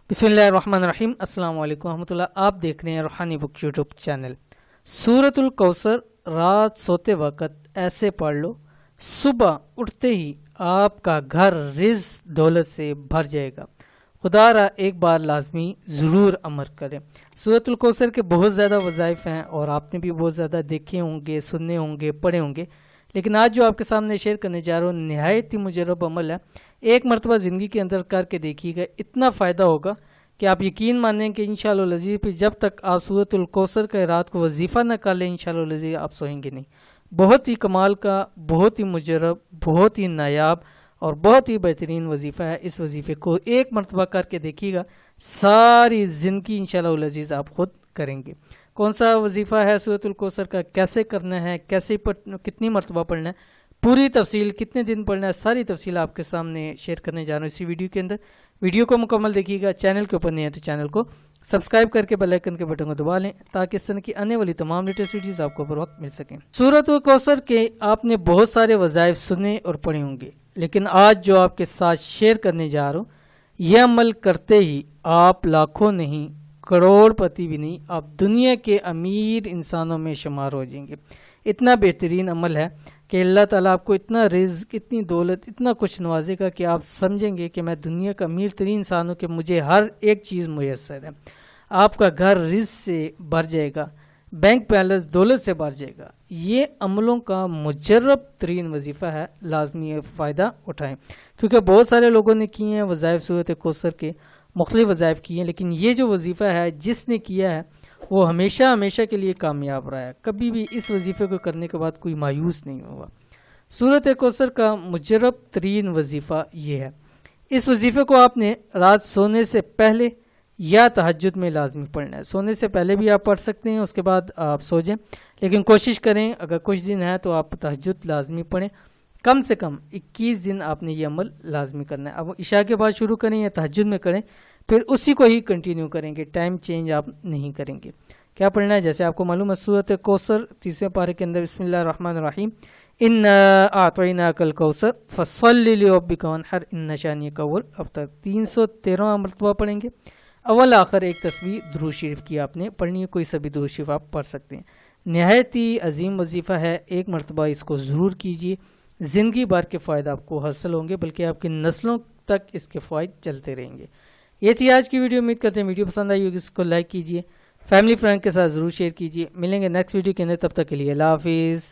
بسم اللہ الرحمن الرحیم۔ السلام علیکم ورحمۃ اللہ۔ آپ دیکھ رہے ہیں روحانی بک یوٹیوب چینل۔ سورۃ الکوثر رات سوتے وقت ایسے پڑھ لو، صبح اٹھتے ہی آپ کا گھر رزق دولت سے بھر جائے گا۔ خدا را ایک بار لازمی ضرور عمل کریں۔ سورۃ الکوثر کے بہت زیادہ وظائف ہیں اور آپ نے بھی بہت زیادہ دیکھے ہوں گے، سننے ہوں گے، پڑھے ہوں گے، لیکن آج جو آپ کے سامنے شیئر کرنے جا رہا ہوں نہایت ہی مجرب عمل ہے۔ ایک مرتبہ زندگی کے اندر کر کے دیکھیے گا، اتنا فائدہ ہوگا کہ آپ یقین مانیں کہ انشاءاللہ العزیز پہ جب تک آپ سورۃ الکوثر کا رات کو وظیفہ نہ کر لیں انشاءاللہ العزیز آپ سوئیں گے نہیں۔ بہت ہی کمال کا، بہت ہی مجرب، بہت ہی نایاب اور بہت ہی بہترین وظیفہ ہے۔ اس وظیفے کو ایک مرتبہ کر کے دیکھیے گا، ساری زندگی انشاءاللہ العزیز آپ خود کریں گے۔ کون سا وظیفہ ہے سورۃ الکوثر کا، کیسے کرنا ہے، کیسے کتنی مرتبہ پڑھنا ہے، پوری تفصیل، کتنے دن پڑھنا ہے، ساری تفصیل آپ کے سامنے شیئر کرنے جا رہا ہوں اسی ویڈیو کے اندر۔ ویڈیو کو مکمل دیکھیے گا۔ چینل کے اوپر نہیں ہے تو چینل کو سبسکرائب کر کے بیل آئیکن کے بٹن کو دبا لیں تاکہ اس طرح کی آنے والی تمام لیٹسٹ ویڈیوز آپ کو بر وقت مل سکیں۔ سورۃ الکوثر کے آپ نے بہت سارے وظائف سنے اور پڑھے ہوں گے، لیکن آج جو آپ کے ساتھ شیئر کرنے جا رہا ہوں یہ عمل کرتے ہی آپ لاکھوں نہیں، کروڑ پتی بھی نہیں، آپ دنیا کے امیر انسانوں میں شمار ہو جائیں گے۔ اتنا بہترین عمل ہے کہ اللہ تعالیٰ آپ کو اتنا رزق، اتنی دولت، اتنا کچھ نوازے گا کہ آپ سمجھیں گے کہ میں دنیا کا امیر ترین انسان ہوں، کہ مجھے ہر ایک چیز میسر ہے۔ آپ کا گھر رزق سے بھر جائے گا، بینک بیلنس دولت سے بھر جائے گا۔ یہ عملوں کا مجرب ترین وظیفہ ہے، لازمی فائدہ اٹھائیں، کیونکہ بہت سارے لوگوں نے کیے ہیں وظائف سورۃ کوثر کے، مختلف وظائف کیے ہیں، لیکن یہ جو وظیفہ ہے جس نے کیا ہے وہ ہمیشہ ہمیشہ کے لیے کامیاب رہا ہے، کبھی بھی اس وظیفے کو کرنے کے بعد کوئی مایوس نہیں ہوا۔ سورۃ کوثر کا مجرب ترین وظیفہ یہ ہے۔ اس وظیفے کو آپ نے رات سونے سے پہلے یا تہجد میں لازمی پڑھنا ہے۔ سونے سے پہلے بھی آپ پڑھ سکتے ہیں، اس کے بعد آپ سو جائیں، لیکن کوشش کریں اگر کچھ دن ہے تو آپ تہجد لازمی پڑھیں۔ کم سے کم 21 دن آپ نے یہ عمل لازمی کرنا ہے۔ اب عشاء کے بعد شروع کریں یا تہجد میں کریں، پھر اسی کو ہی کنٹینیو کریں گے، ٹائم چینج آپ نہیں کریں گے۔ کیا پڑھنا ہے؟ جیسے آپ کو معلوم ہے سورۃ کوثر 30 پارے کے اندر بسم اللہ الرحمن الرحیم انا اعطیناک الکوثر فصلی لربک وانحر ان شانئک هو الابتر 313 مرتبہ پڑھیں گے۔ اول آخر ایک تسبیح درود شریف کی آپ نے پڑھنی ہے، کوئی سبھی درود شریف آپ پڑھ سکتے ہیں۔ نہایت ہی عظیم وظیفہ ہے، ایک مرتبہ اس کو ضرور کیجیے، زندگی بھر کے فائدہ آپ کو حاصل ہوں گے، بلکہ آپ کی نسلوں تک اس کے فوائد چلتے رہیں گے۔ یہ تھی آج کی ویڈیو، امید کرتے ہیں ویڈیو پسند آئی ہوگی، اس کو لائک کیجیے، فیملی فرینڈ کے ساتھ ضرور شیئر کیجیے۔ ملیں گے نیکسٹ ویڈیو کے اندر، تب تک کے لیے اللہ حافظ۔